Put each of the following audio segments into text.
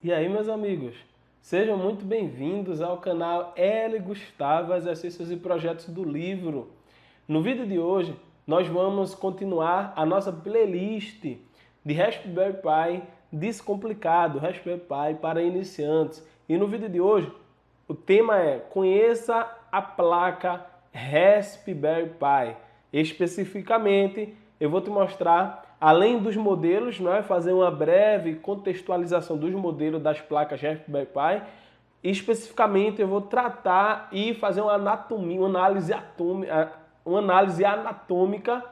E aí, meus amigos, sejam muito bem-vindos ao canal L. Gustavo, Exercícios e Projetos do Livro. No vídeo de hoje, nós vamos continuar a nossa playlist de Raspberry Pi Descomplicado, Raspberry Pi para iniciantes. E no vídeo de hoje, o tema é Conheça a placa Raspberry Pi. Especificamente, eu vou te mostrar, além dos modelos, fazer uma breve contextualização dos modelos das placas Raspberry Pi. Especificamente, eu vou tratar e fazer uma análise anatômica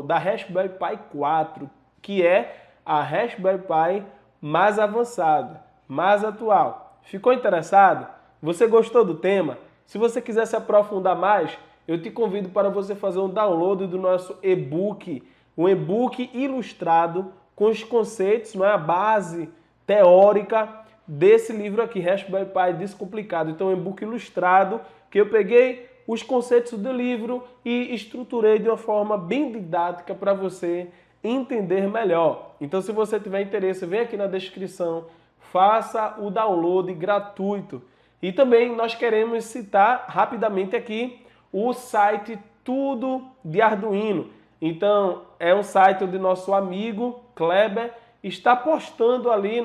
da Raspberry Pi 4, que é a Raspberry Pi mais avançada, mais atual. Ficou interessado? Você gostou do tema? Se você quiser se aprofundar mais, eu te convido para você fazer um download do nosso e-book, um e-book ilustrado com os conceitos, a base teórica desse livro aqui, Raspberry Pi Descomplicado. Então, um e-book ilustrado que eu peguei os conceitos do livro e estruturei de uma forma bem didática para você entender melhor. Então, se você tiver interesse, vem aqui na descrição, faça o download gratuito. E também nós queremos citar rapidamente aqui o site Tudo de Arduino. Então, é um site onde nosso amigo Kleber está postando ali,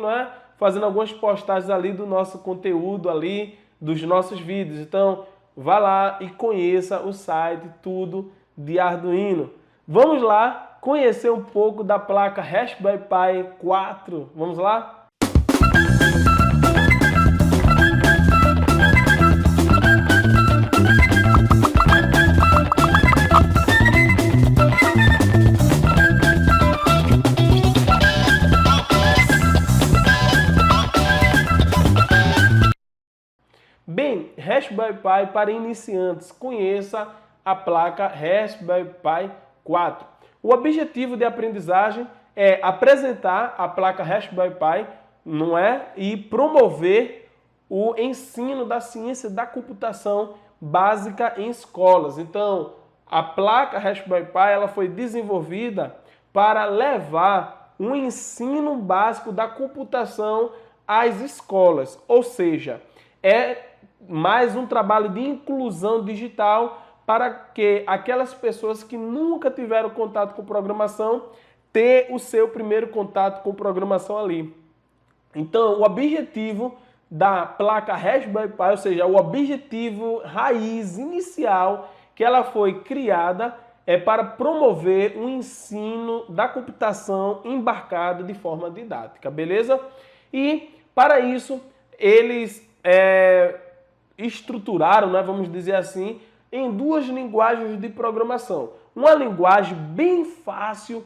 fazendo algumas postagens ali do nosso conteúdo ali, dos nossos vídeos. Então, vá lá e conheça o site Tudo de Arduino. Vamos lá conhecer um pouco da placa Raspberry Pi 4. Vamos lá? Bem, Raspberry Pi para iniciantes. Conheça a placa Raspberry Pi 4. O objetivo de aprendizagem é apresentar a placa Raspberry Pi, e promover o ensino da ciência da computação básica em escolas. Então, a placa Raspberry Pi ela foi desenvolvida para levar um ensino básico da computação às escolas, ou seja, é mais um trabalho de inclusão digital para que aquelas pessoas que nunca tiveram contato com programação tenham o seu primeiro contato com programação ali. Então, o objetivo da placa Raspberry Pi, ou seja, o objetivo raiz inicial que ela foi criada é para promover um ensino da computação embarcado de forma didática, beleza? E, para isso, eles estruturaram, vamos dizer assim, em duas linguagens de programação. Uma linguagem bem fácil,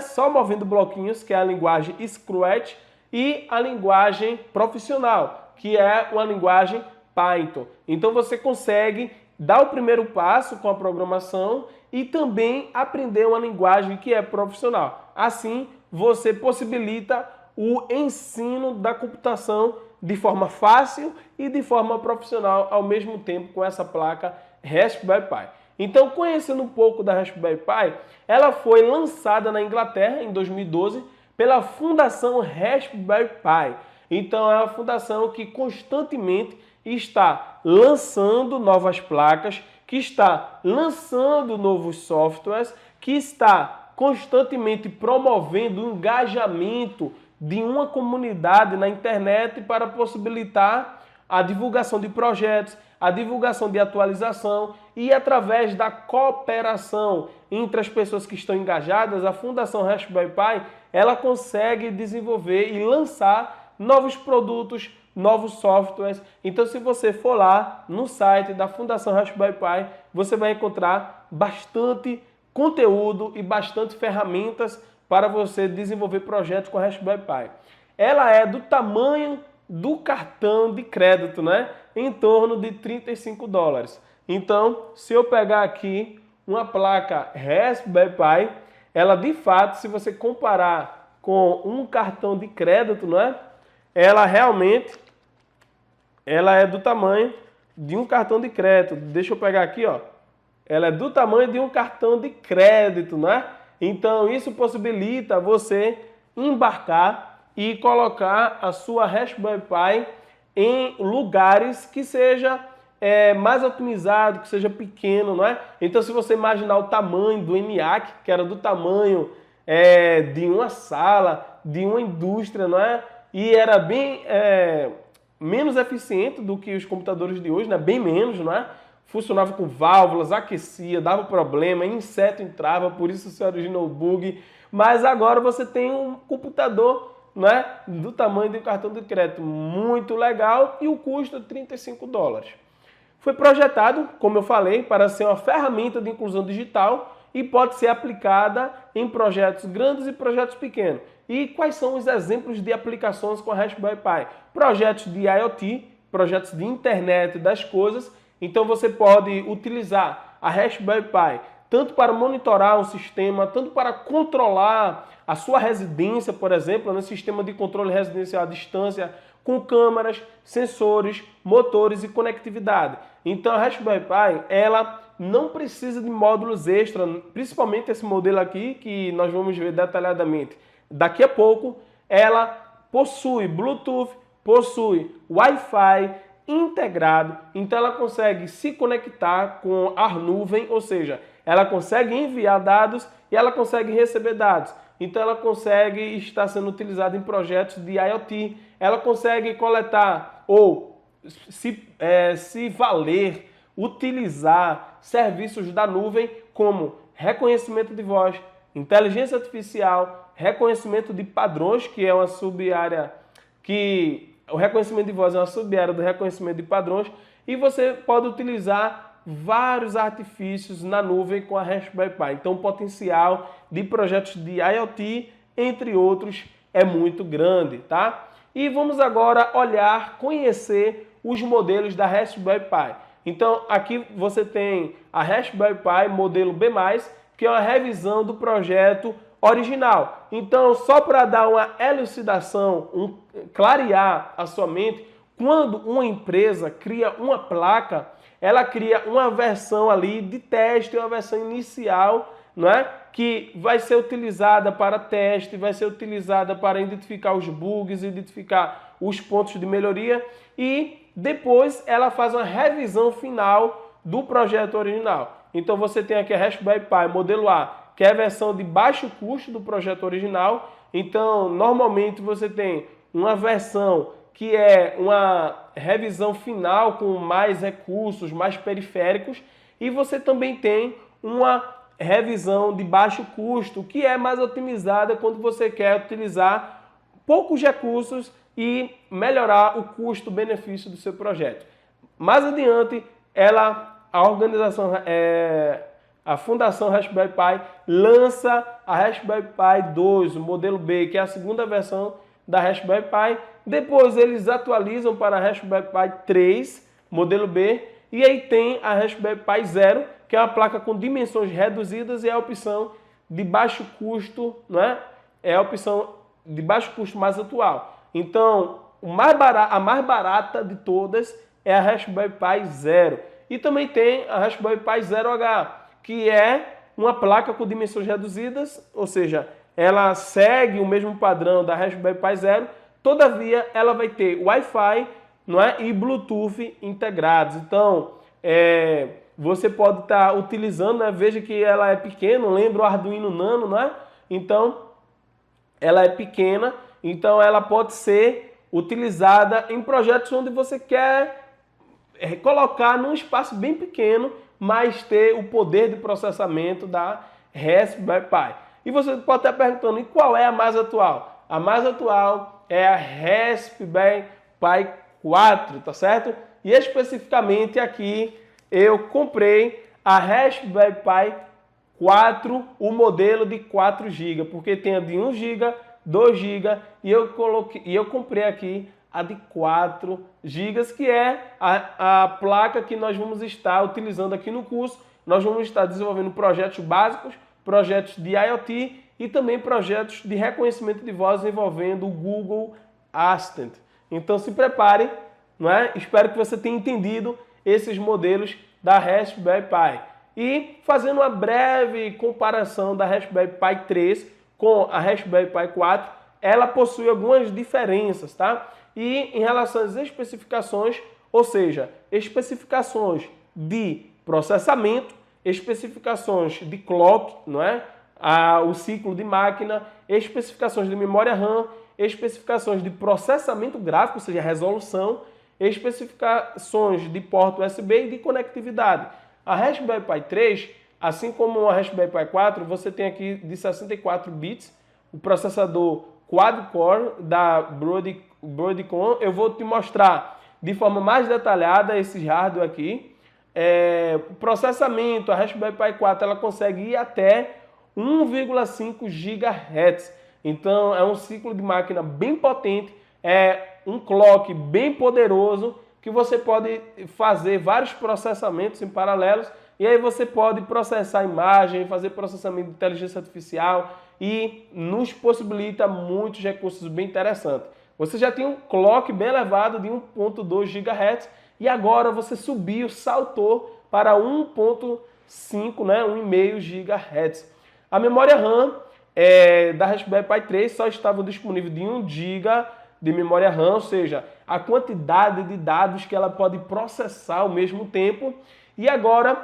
só movendo bloquinhos, que é a linguagem Scratch, e a linguagem profissional, que é uma linguagem Python. Então você consegue dar o primeiro passo com a programação e também aprender uma linguagem que é profissional. Assim, você possibilita o ensino da computação de forma fácil e de forma profissional ao mesmo tempo com essa placa Raspberry Pi. Então, conhecendo um pouco da Raspberry Pi, ela foi lançada na Inglaterra em 2012 pela Fundação Raspberry Pi. Então, é uma fundação que constantemente está lançando novas placas, que está lançando novos softwares, que está constantemente promovendo o engajamento de uma comunidade na internet para possibilitar a divulgação de projetos, a divulgação de atualização e através da cooperação entre as pessoas que estão engajadas, a Fundação Raspberry Pi, ela consegue desenvolver e lançar novos produtos, novos softwares. Então, se você for lá no site da Fundação Raspberry Pi, você vai encontrar bastante conteúdo e bastante ferramentas para você desenvolver projetos com a Raspberry Pi. Ela é do tamanho do cartão de crédito, em torno de $35. Então, se eu pegar aqui uma placa Raspberry Pi, ela de fato, se você comparar com um cartão de crédito, ela realmente é do tamanho de um cartão de crédito. Deixa eu pegar aqui, ó. Ela é do tamanho de um cartão de crédito, Então, isso possibilita você embarcar e colocar a sua Raspberry Pi em lugares que seja mais otimizado, que seja pequeno, não é? Então, se você imaginar o tamanho do ENIAC, que era do tamanho de uma sala, de uma indústria, não é? E era bem menos eficiente do que os computadores de hoje, né? Bem menos, não é? Funcionava com válvulas, aquecia, dava problema, inseto entrava, por isso se originou o bug. Mas agora você tem um computador, né, do tamanho de um cartão de crédito muito legal e o custo é $35. Foi projetado, como eu falei, para ser uma ferramenta de inclusão digital e pode ser aplicada em projetos grandes e projetos pequenos. E quais são os exemplos de aplicações com a Raspberry Pi? Projetos de IoT, projetos de internet das coisas. Então você pode utilizar a Raspberry Pi tanto para monitorar um sistema, tanto para controlar a sua residência, por exemplo, no sistema de controle residencial à distância, com câmeras, sensores, motores e conectividade. Então a Raspberry Pi, ela não precisa de módulos extra, principalmente esse modelo aqui, que nós vamos ver detalhadamente daqui a pouco. Ela possui Bluetooth, possui Wi-Fi integrado, então ela consegue se conectar com a nuvem, ou seja, ela consegue enviar dados e ela consegue receber dados. Então ela consegue estar sendo utilizada em projetos de IoT, ela consegue coletar ou se valer, utilizar serviços da nuvem como reconhecimento de voz, inteligência artificial, reconhecimento de padrões, que é uma sub-área que o reconhecimento de voz é uma sub-área do reconhecimento de padrões, e você pode utilizar vários artifícios na nuvem com a Raspberry Pi. Então o potencial de projetos de IoT, entre outros, é muito grande, tá? E vamos agora olhar, conhecer os modelos da Raspberry Pi. Então aqui você tem a Raspberry Pi modelo B+, que é uma revisão do projeto original. Então, só para dar uma elucidação, clarear a sua mente, quando uma empresa cria uma placa, ela cria uma versão ali de teste, uma versão inicial, não é? Que vai ser utilizada para teste, vai ser utilizada para identificar os bugs, identificar os pontos de melhoria e depois ela faz uma revisão final do projeto original. Então você tem aqui a Raspberry Pi modelo A, que é a versão de baixo custo do projeto original. Então, normalmente você tem uma versão que é uma revisão final com mais recursos, mais periféricos, e você também tem uma revisão de baixo custo, que é mais otimizada quando você quer utilizar poucos recursos e melhorar o custo-benefício do seu projeto. Mais adiante, a Fundação Raspberry Pi lança a Raspberry Pi 2, o modelo B, que é a segunda versão da Raspberry Pi. Depois eles atualizam para a Raspberry Pi 3, modelo B, e aí tem a Raspberry Pi 0, que é uma placa com dimensões reduzidas e é a opção de baixo custo, não é? É a opção de baixo custo mais atual. Então, a mais barata de todas é a Raspberry Pi 0. E também tem a Raspberry Pi 0H, que é uma placa com dimensões reduzidas, ou seja, ela segue o mesmo padrão da Raspberry Pi 0, todavia ela vai ter Wi-Fi, não é? E Bluetooth integrados. Então, você pode estar utilizando, né? Veja que ela é pequena, lembra o Arduino Nano, não é? Então, ela é pequena, então ela pode ser utilizada em projetos onde você quer colocar num espaço bem pequeno, mas ter o poder de processamento da Raspberry Pi. E você pode estar perguntando, e qual é a mais atual? A mais atual é a Raspberry Pi 4, tá certo? E especificamente aqui eu comprei a Raspberry Pi 4, o modelo de 4 GB, porque tem a de 1 GB, 2 GB e eu comprei aqui a de 4 GB, que é a placa que nós vamos estar utilizando aqui no curso. Nós vamos estar desenvolvendo projetos básicos, projetos de IoT e também projetos de reconhecimento de voz envolvendo o Google Assistant. Então se prepare, não é? Espero que você tenha entendido esses modelos da Raspberry Pi. E fazendo uma breve comparação da Raspberry Pi 3 com a Raspberry Pi 4, ela possui algumas diferenças, tá? E em relação às especificações, ou seja, especificações de processamento, especificações de clock, não é? O ciclo de máquina, especificações de memória RAM, especificações de processamento gráfico, ou seja, resolução, especificações de porta USB e de conectividade. A Raspberry Pi 3, assim como a Raspberry Pi 4, você tem aqui de 64 bits, o processador quad-core da Broadcom. Eu vou te mostrar de forma mais detalhada esse hardware aqui. O processamento, a Raspberry Pi 4, ela consegue ir até 1,5 GHz. Então, é um ciclo de máquina bem potente, é um clock bem poderoso, que você pode fazer vários processamentos em paralelos, e aí você pode processar imagem, fazer processamento de inteligência artificial, e nos possibilita muitos recursos bem interessantes. Você já tem um clock bem elevado de 1,2 GHz, e agora você subiu, saltou para 1,5, né, 1,5 GHz. A memória RAM da Raspberry Pi 3 só estava disponível de 1 GB de memória RAM, ou seja, a quantidade de dados que ela pode processar ao mesmo tempo. E agora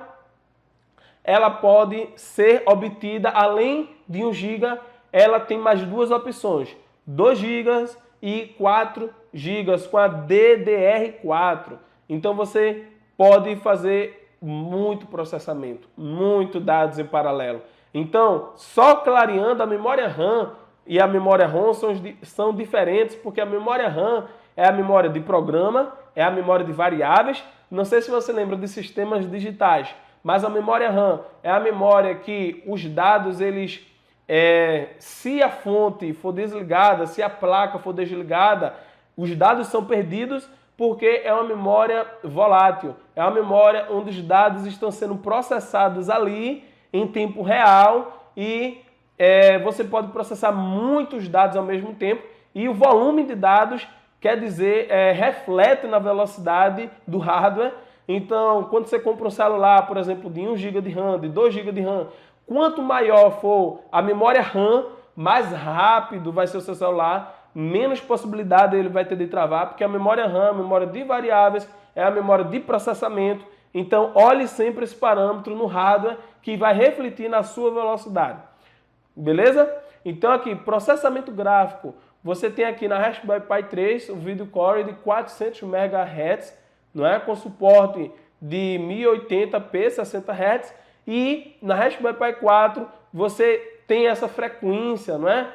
ela pode ser obtida, além de 1 GB, ela tem mais duas opções, 2 GB e 4 GB com a DDR4. Então você pode fazer muito processamento, muito dados em paralelo. Então, só clareando, a memória RAM e a memória ROM são diferentes, porque a memória RAM é a memória de programa, é a memória de variáveis. Não sei se você lembra de sistemas digitais, mas a memória RAM é a memória que os dados, se a fonte for desligada, se a placa for desligada, os dados são perdidos, porque é uma memória volátil, é uma memória onde os dados estão sendo processados ali em tempo real e você pode processar muitos dados ao mesmo tempo, e o volume de dados, quer dizer, reflete na velocidade do hardware. Então, quando você compra um celular, por exemplo, de 1 GB de RAM, de 2 GB de RAM, quanto maior for a memória RAM, mais rápido vai ser o seu celular, menos possibilidade ele vai ter de travar, porque a memória RAM, a memória de variáveis, é a memória de processamento. Então, olhe sempre esse parâmetro no hardware, que vai refletir na sua velocidade. Beleza? Então, aqui, processamento gráfico. Você tem aqui na Raspberry Pi 3 o Video Core de 400 MHz, não é? Com suporte de 1080p, 60 Hz. E na Raspberry Pi 4 você tem essa frequência, não é?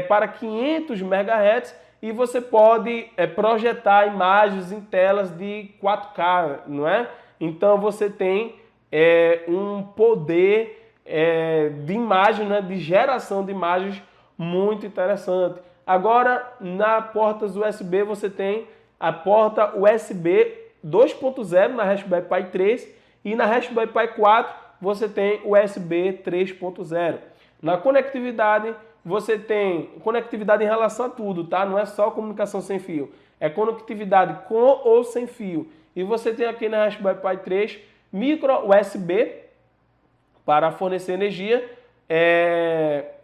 Para 500 MHz, e você pode projetar imagens em telas de 4K, não é? Então você tem um poder de imagem, né, de geração de imagens muito interessante. Agora, na portas USB, você tem a porta USB 2.0 na Raspberry Pi 3, e na Raspberry Pi 4 você tem USB 3.0. Na conectividade, você tem conectividade em relação a tudo, tá? Não é só comunicação sem fio, é conectividade com ou sem fio. E você tem aqui na Raspberry Pi 3 micro USB para fornecer energia,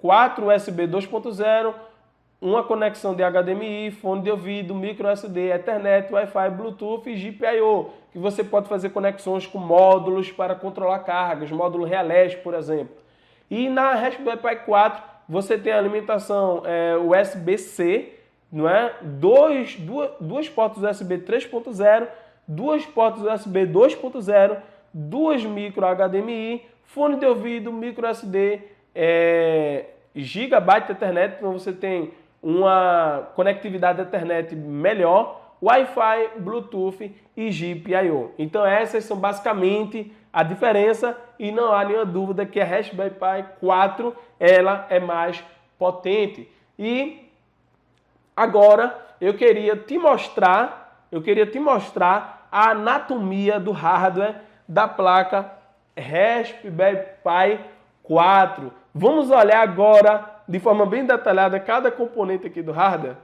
4 USB 2.0, uma conexão de HDMI, fone de ouvido, micro SD, Ethernet, Wi-Fi, Bluetooth e GPIO, que você pode fazer conexões com módulos para controlar cargas, módulo relés, por exemplo. E na Raspberry Pi 4 você tem a alimentação USB-C, não é? Duas portas USB 3.0, duas portas USB 2.0, duas micro HDMI, fone de ouvido, micro SD, gigabyte Ethernet, então você tem uma conectividade Ethernet melhor, Wi-Fi, Bluetooth e GPIO. Então essas são basicamente a diferença, e não há nenhuma dúvida que a Raspberry Pi 4 ela é mais potente. E agora eu queria te mostrar a anatomia do hardware da placa Raspberry Pi 4. Vamos olhar agora de forma bem detalhada cada componente aqui do hardware.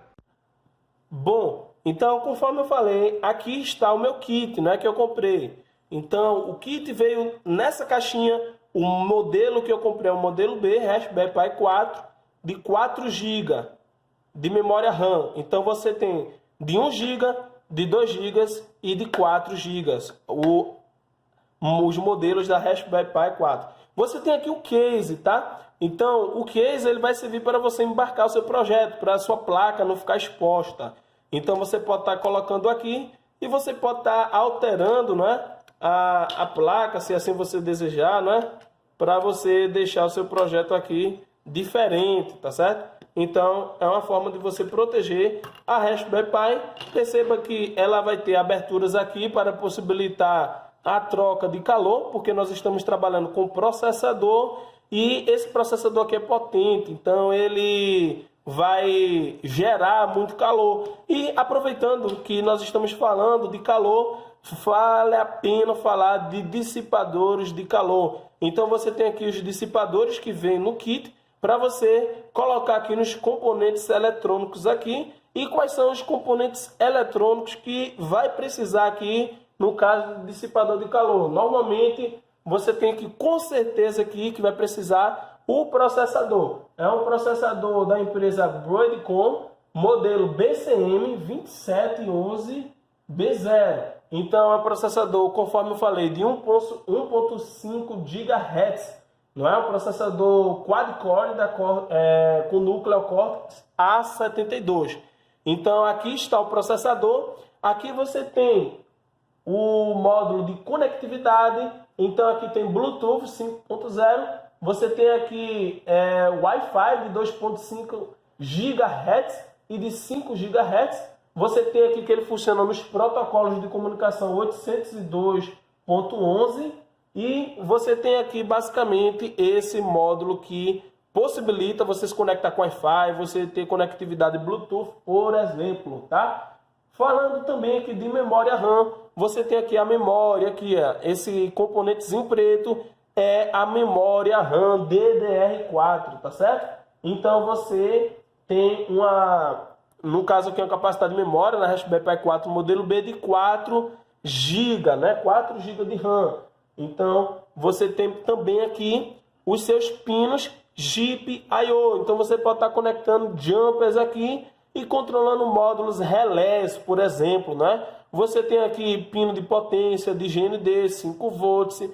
Bom, então conforme eu falei, aqui está o meu kit, né, que eu comprei. Então o kit veio nessa caixinha. O modelo que eu comprei é o modelo B, Raspberry Pi 4, de 4 GB. de memória RAM. Então você tem de 1 GB, de 2 GB e de 4 GB. Os modelos da Raspberry Pi 4. Você tem aqui o case, tá? Então, o case ele vai servir para você embarcar o seu projeto, para a sua placa não ficar exposta. Então, você pode estar colocando aqui e você pode estar alterando, né, a placa, se assim você desejar, né, para você deixar o seu projeto aqui diferente, tá certo? Então, é uma forma de você proteger a Raspberry Pi. Perceba que ela vai ter aberturas aqui para possibilitar a troca de calor, porque nós estamos trabalhando com processador e esse processador aqui é potente, então ele vai gerar muito calor. E aproveitando que nós estamos falando de calor, vale a pena falar de dissipadores de calor. Então você tem aqui os dissipadores que vêm no kit para você colocar aqui nos componentes eletrônicos aqui. E quais são os componentes eletrônicos que vai precisar aqui no caso do dissipador de calor? Normalmente você tem que, com certeza aqui, que vai precisar o processador. É um processador da empresa Broadcom, modelo BCM 2711B0. Então é um processador, conforme eu falei, de 1.5 GHz. Não é um processador quad-core com núcleo Cortex A72. Então aqui está o processador. Aqui você tem o módulo de conectividade. Então aqui tem Bluetooth 5.0. Você tem aqui Wi-Fi de 2.5 GHz e de 5 GHz. Você tem aqui que ele funciona nos protocolos de comunicação 802.11. E você tem aqui basicamente esse módulo que possibilita você se conectar com Wi-Fi, você ter conectividade Bluetooth, por exemplo, tá? Falando também aqui de memória RAM, você tem aqui a memória, aqui, ó, esse componentezinho preto é a memória RAM DDR4, tá certo? Então você tem no caso aqui, uma capacidade de memória na Raspberry Pi 4 modelo B de 4 GB, né? 4 GB de RAM. Então, você tem também aqui os seus pinos GPIO. Então, você pode estar conectando jumpers aqui e controlando módulos relés, por exemplo, né? Você tem aqui pino de potência de GND, 5 volts.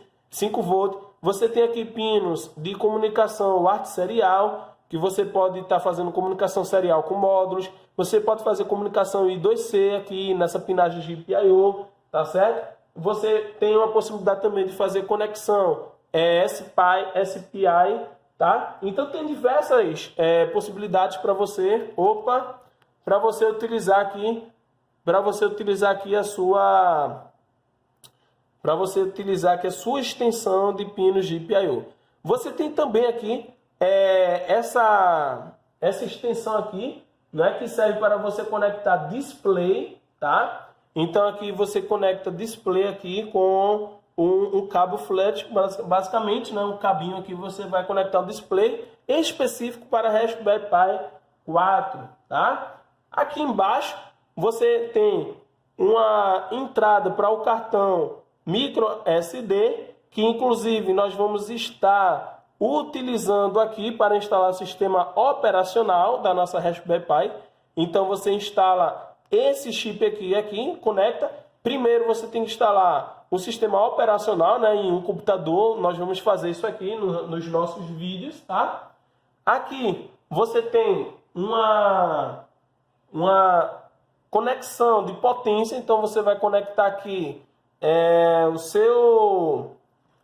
Você tem aqui pinos de comunicação ART serial, que você pode estar fazendo comunicação serial com módulos. Você pode fazer comunicação I2C aqui nessa pinagem GPIO, tá certo? Você tem uma possibilidade também de fazer conexão SPI, tá? Então tem diversas possibilidades para você, para você utilizar aqui a sua extensão de pinos GPIO. Você tem também aqui essa extensão aqui, né, que serve para você conectar display, tá? Então aqui você conecta display aqui com um cabo flat, basicamente, né, um cabinho aqui você vai conectar o display específico para Raspberry Pi 4, tá? Aqui embaixo você tem uma entrada para o cartão micro SD, que inclusive nós vamos estar utilizando aqui para instalar o sistema operacional da nossa Raspberry Pi. Então você instala esse chip aqui, conecta. Primeiro você tem que instalar o sistema operacional, né, em um computador. Nós vamos fazer isso aqui nos nossos vídeos, tá? Aqui você tem uma conexão de potência. Então você vai conectar aqui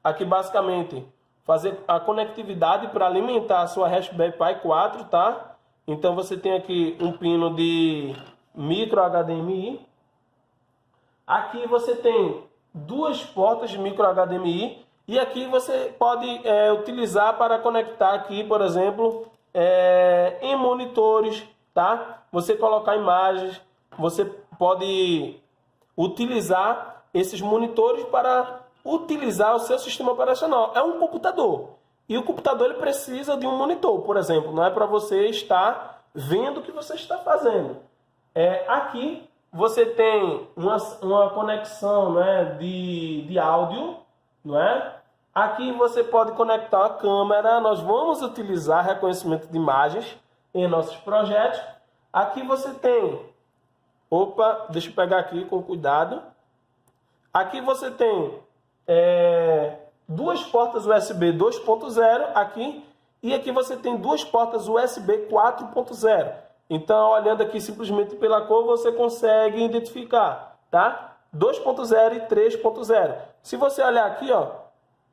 aqui basicamente fazer a conectividade para alimentar a sua Raspberry Pi 4, tá? Então você tem aqui um pino de micro HDMI. Aqui você tem duas portas de micro HDMI e aqui você pode utilizar para conectar aqui, por exemplo, em monitores, tá? Você colocar imagens, você pode utilizar esses monitores para utilizar o seu sistema operacional. É um computador e o computador ele precisa de um monitor, por exemplo, não é para você estar vendo o que você está fazendo. Aqui você tem uma conexão, né, de áudio, não é? Aqui você pode conectar a câmera. Nós vamos utilizar reconhecimento de imagens em nossos projetos. Aqui você tem, opa, deixa eu pegar aqui com cuidado. Aqui você tem duas portas USB 2.0 aqui, e aqui você tem duas portas USB 4.0. Então, olhando aqui simplesmente pela cor, você consegue identificar, tá? 2.0 e 3.0. Se você olhar aqui, ó,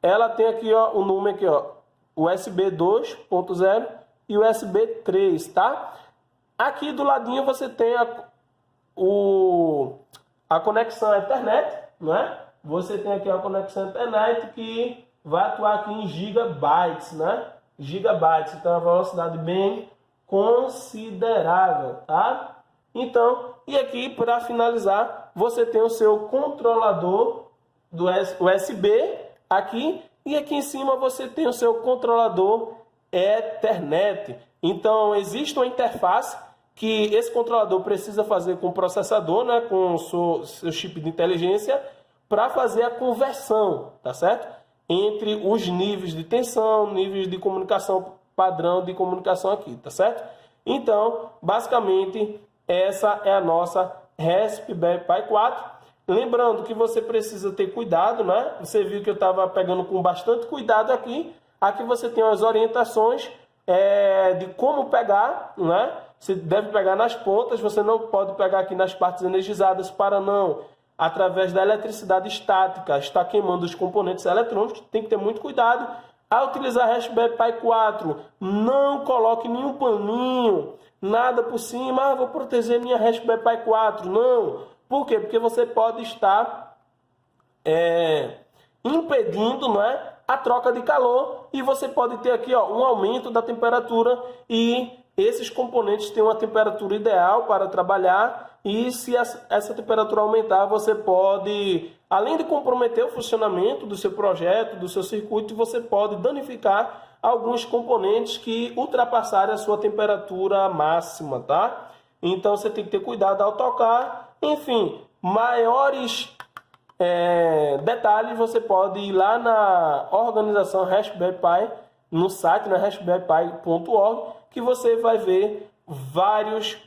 ela tem aqui, ó, o número aqui, ó, USB 2.0 e USB 3, tá? Aqui do ladinho você tem a conexão Ethernet, né? Você tem aqui a conexão Ethernet que vai atuar aqui em gigabytes, né? Gigabytes, então é uma velocidade bem considerável, tá? Então, e aqui para finalizar, você tem o seu controlador do USB aqui, e aqui em cima você tem o seu controlador Ethernet. Então, existe uma interface que esse controlador precisa fazer com o processador, né, com o seu chip de inteligência, para fazer a conversão, tá certo? Entre os níveis de tensão, níveis de comunicação, padrão de comunicação aqui, tá certo? Então, basicamente, essa é a nossa Raspberry Pi 4. Lembrando que você precisa ter cuidado, né? Você viu que eu estava pegando com bastante cuidado aqui. Aqui você tem as orientações de como pegar, né? Você deve pegar nas pontas, você não pode pegar aqui nas partes energizadas para não, através da eletricidade estática, estar queimando os componentes eletrônicos. Tem que ter muito cuidado. Ao utilizar a Raspberry Pi 4, não coloque nenhum paninho, nada por cima. Vou proteger minha Raspberry Pi 4. Não. Por quê? Porque você pode estar impedindo, né, a troca de calor, e você pode ter aqui, ó, um aumento da temperatura, e esses componentes têm uma temperatura ideal para trabalhar, e se essa temperatura aumentar, você pode, além de comprometer o funcionamento do seu projeto, do seu circuito, você pode danificar alguns componentes que ultrapassarem a sua temperatura máxima, tá? Então você tem que ter cuidado ao tocar. Enfim, maiores detalhes você pode ir lá na organização Raspberry Pi, no site, na raspberrypi.org, que você vai ver vários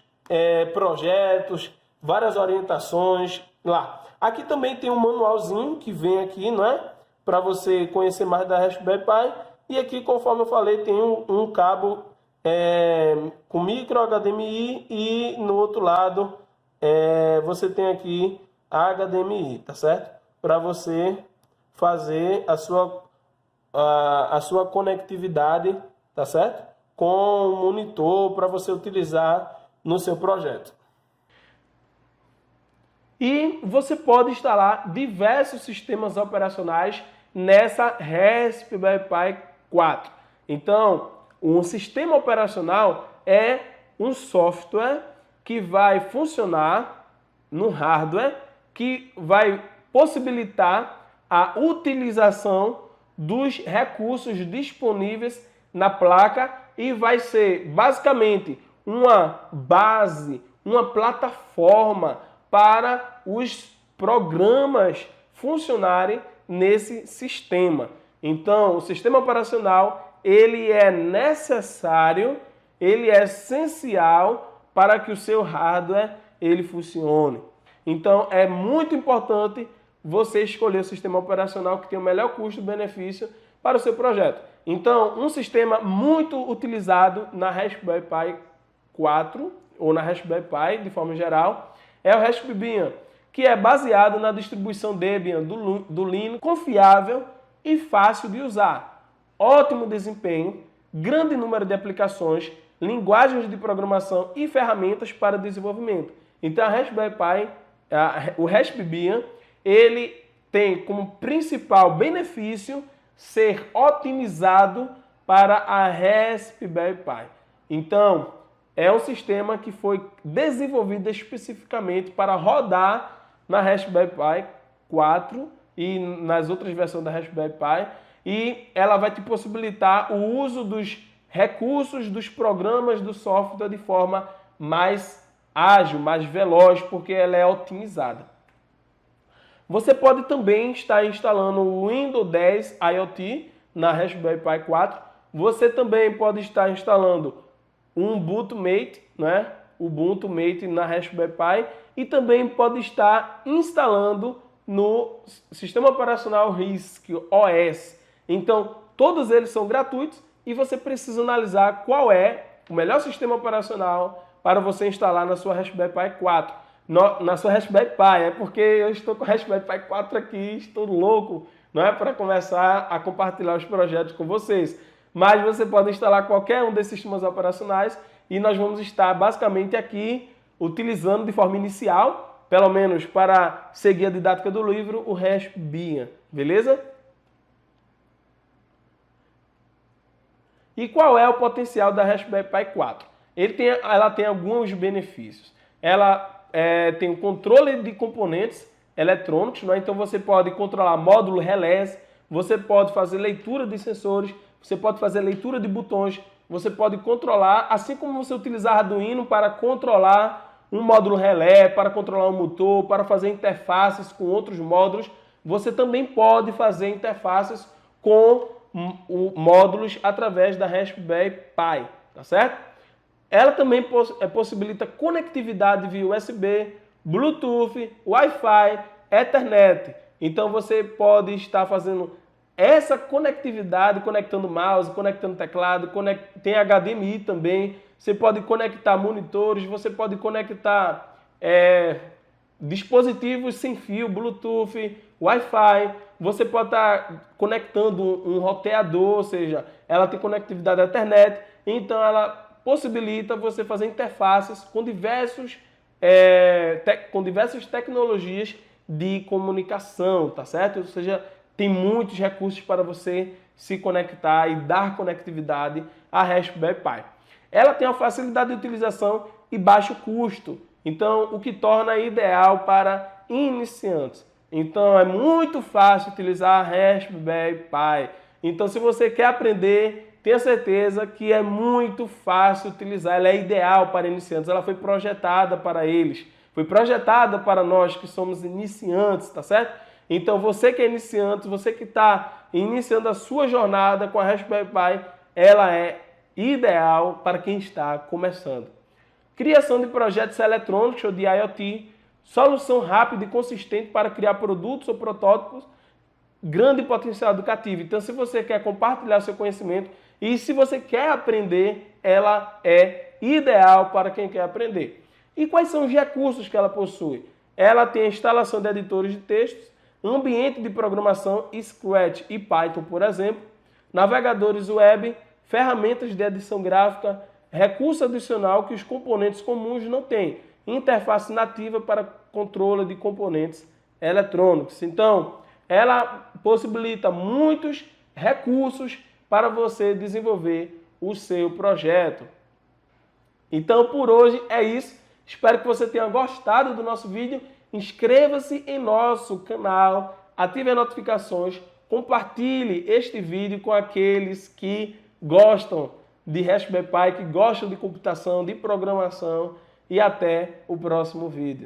projetos, várias orientações lá. Aqui também tem um manualzinho que vem aqui, né, para você conhecer mais da Raspberry Pi. E aqui, conforme eu falei, tem um cabo com micro HDMI, e no outro lado você tem aqui a HDMI, tá certo? Para você fazer a sua conectividade, tá certo? Com um monitor para você utilizar no seu projeto. E você pode instalar diversos sistemas operacionais nessa Raspberry Pi 4. Então, um sistema operacional é um software que vai funcionar no hardware, que vai possibilitar a utilização dos recursos disponíveis na placa, e vai ser basicamente uma base, uma plataforma para os programas funcionarem nesse sistema. Então, o sistema operacional, ele é necessário, ele é essencial para que o seu hardware ele funcione. Então, é muito importante você escolher o sistema operacional que tem o melhor custo-benefício para o seu projeto. Então, um sistema muito utilizado na Raspberry Pi 4, ou na Raspberry Pi de forma geral, é o Raspbian, que é baseado na distribuição Debian do Linux, confiável e fácil de usar. Ótimo desempenho, grande número de aplicações, linguagens de programação e ferramentas para desenvolvimento. Então, a Raspberry Pi, o Raspbian, ele tem como principal benefício ser otimizado para a Raspberry Pi. Então, é um sistema que foi desenvolvido especificamente para rodar na Raspberry Pi 4 e nas outras versões da Raspberry Pi, e ela vai te possibilitar o uso dos recursos, dos programas, do software de forma mais ágil, mais veloz, porque ela é otimizada. Você pode também estar instalando o Windows 10 IoT na Raspberry Pi 4. Você também pode estar instalando um Bootmate, né, Ubuntu Mate na Raspberry Pi e também pode estar instalando no sistema operacional RISC OS. Então, todos eles são gratuitos e você precisa analisar qual é o melhor sistema operacional para você instalar na sua Raspberry Pi 4. Na sua Raspberry Pi, é porque eu estou com a Raspberry Pi 4 aqui, estou louco, não é para começar a compartilhar os projetos com vocês. Mas você pode instalar qualquer um desses sistemas operacionais e nós vamos estar basicamente aqui utilizando de forma inicial, pelo menos para seguir a didática do livro, o Raspbian, beleza? E qual é o potencial da Raspberry Pi 4? Ela tem alguns benefícios. Ela tem o controle de componentes eletrônicos, né? Então você pode controlar módulo relés, você pode fazer leitura de sensores, você pode fazer leitura de botões, você pode controlar, assim como você utilizar Arduino para controlar um módulo relé, para controlar um motor, para fazer interfaces com outros módulos, você também pode fazer interfaces com módulos através da Raspberry Pi, tá certo? Ela também possibilita conectividade via USB, Bluetooth, Wi-Fi, Ethernet. Então você pode estar fazendo essa conectividade, conectando mouse, conectando teclado, tem HDMI também. Você pode conectar monitores, você pode conectar dispositivos sem fio, Bluetooth, Wi-Fi. Você pode estar conectando um roteador, ou seja, ela tem conectividade à internet. Então ela possibilita você fazer interfaces com diversas tecnologias de comunicação, tá certo? Ou seja, tem muitos recursos para você se conectar e dar conectividade à Raspberry Pi. Ela tem uma facilidade de utilização e baixo custo, então o que torna ideal para iniciantes. Então é muito fácil utilizar a Raspberry Pi. Então se você quer aprender, tenha certeza que é muito fácil utilizar, ela é ideal para iniciantes, ela foi projetada para eles, foi projetada para nós que somos iniciantes, tá certo? Então você que é iniciante, você que está iniciando a sua jornada com a Raspberry Pi, ela é ideal para quem está começando. Criação de projetos eletrônicos ou de IoT, solução rápida e consistente para criar produtos ou protótipos, grande potencial educativo. Então se você quer compartilhar seu conhecimento e se você quer aprender, ela é ideal para quem quer aprender. E quais são os recursos que ela possui? Ela tem a instalação de editores de textos, ambiente de programação Scratch e Python, por exemplo, navegadores web, ferramentas de edição gráfica, recurso adicional que os componentes comuns não têm, interface nativa para controle de componentes eletrônicos. Então, ela possibilita muitos recursos para você desenvolver o seu projeto. Então, por hoje é isso. Espero que você tenha gostado do nosso vídeo. Inscreva-se em nosso canal, ative as notificações, compartilhe este vídeo com aqueles que gostam de Raspberry Pi, que gostam de computação, de programação e até o próximo vídeo.